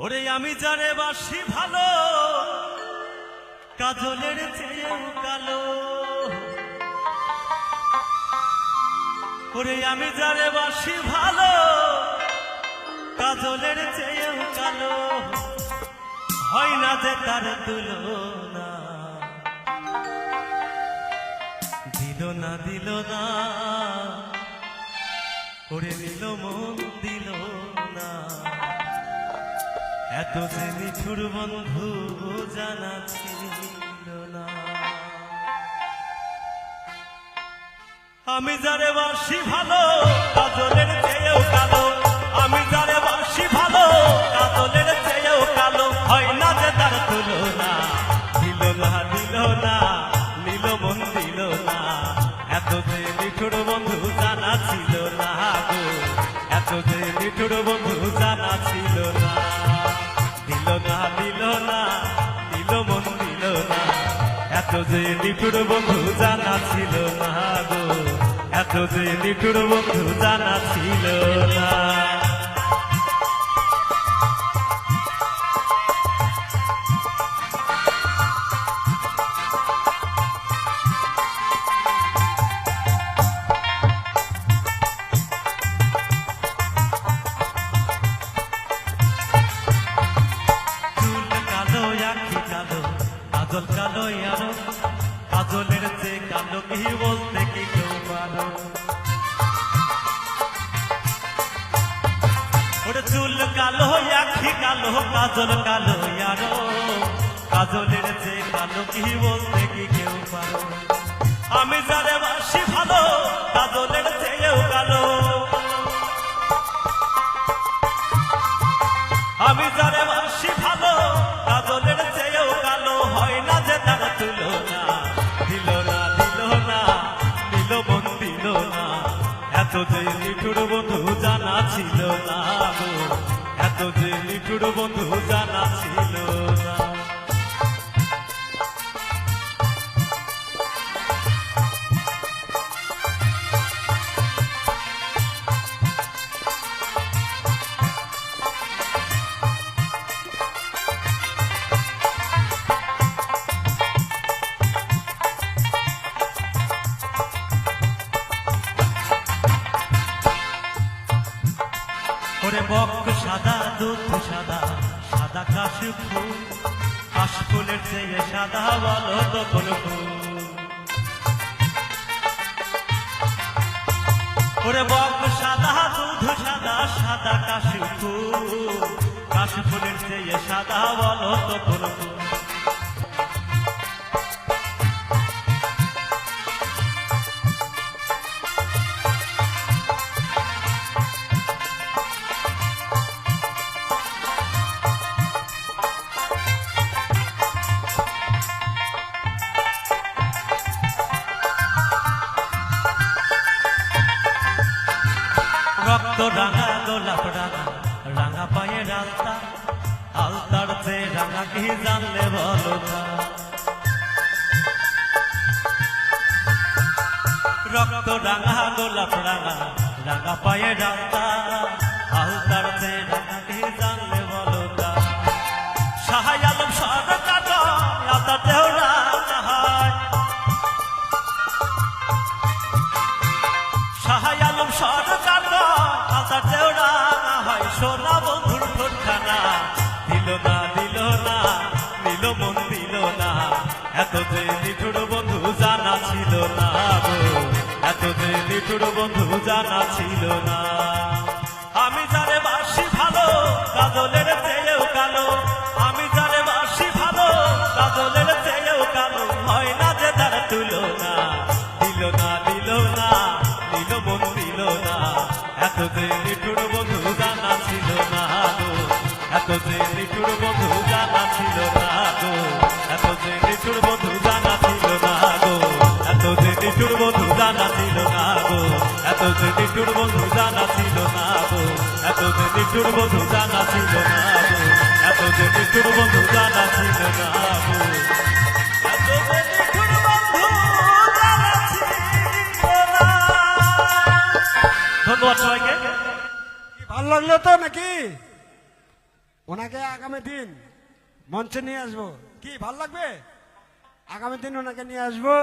ওরে আমি জানে বাসি ভালো কাজলের চেয়েও কালো। ওরে আমি জানে বাসি ভালো কাজলের চেয়েও কালো। হয় না যে তার তুলনা, দিল না দিল না, ওরে নিল মন দিল না। এত যে নিঠুর বন্ধু জানা ছিল না। আমি যারে বাসি ভালো কাজলের চেয়েও কালো। আমি যারে বাসি ভালো কাজলের চেয়েও কালো। হয় না যে তার তুলনা, দিল না দিল না, নিল মন দিল না। এত যে নিঠুর বন্ধু জানা ছিল না গো, এত যে নিঠুর বন্ধু জানা ছিল না। দিল না দিল না, দিল মন দিল না। এত যে নিঠুর বন্ধু জানা ছিল না গো, এত যে নিঠুর বন্ধু জানা ছিল না। কাজল কালো আরো, কাজলের যে কালো কি বলতে কি কেউ পারো। ওরে চুল কালো আখি কালো, কাজল কালো আরো, কাজলের যে কালো কি বলতে কি কেউ পারো। আমি যারে বাসি ভালো কাজলের চেয়েও কালো। আমি যারে বাসি ভালো কাজলের চেয়েও কালো। হয় না যে তার তুলনা, দিল না দিল না, দিল মন দিল না। এত যে নিঠুর বন্ধু জানা ছিল না গো, এত যে নিঠুর বন্ধু জানা ছিল না। ওরে বক সাদা দুধ সাদা, সাদা কাশফুল, কাশফুলের চেয়ে সাদা বলো তো কোন ফুল। ওরে বক সাদা দুধ সাদা, সাদা কাশফুল, কাশফুলের চেয়ে সাদা বলো তো কোন ফুল। রক্ত রাঙা গোলাপ রাঙা, রাঙা পায়ে রাস্তা, আলতার যে রাঙা কি জানলে বলো না। রক্ত রাঙা গোলাপ রাঙা, রাঙা পায়ে রাস্তা, আলতার যে রাঙা কি জানলে বলো না। সাহাই আলম সরকার আলতাতেও রাঙা হয়, সাহাই আলম সরকার আলতাতেও রাঙা হয়। সোনা বন্ধুর ঠোঁটখানা, দিল না দিল না, নিল মন দিল না। এত যে নিঠুর বন্ধু জানা ছিল না গো, এত যে নিঠুর বন্ধু জানা ছিল না। আমি যারে বাসি ভালো কাজলের চেয়েও কালো। আমি যারে বাসি ভালো কাজলের চেয়েও কালো। হয় না যে তার তুলনা, দিল না দিল না, দিল মন দিল না। এত যে নিঠুর বন্ধু জানা ছিল না গো, এত যে নিঠুর বন্ধু জানা ছিল না গো, এত যে নিঠুর বন্ধু জানা ছিল না গো, এত যে নিঠুর বন্ধু জানা ছিল না গো, এত যে নিঠুর বন্ধু জানা ছিল না গো, এত যে নিঠুর বন্ধু জানা ছিল না গো, এত যে নিঠুর বন্ধু জানা ছিল না গো, এত যে নিঠুর বন্ধু জানা ছিল না। ধন্যবাদ সবাইকে। ভালো লাগলো তো নাকি? ওনাকে আগামী দিন মঞ্চে নিয়ে আসবো, কি ভাল লাগবে? আগামী দিন ওনাকে নিয়ে আসবো।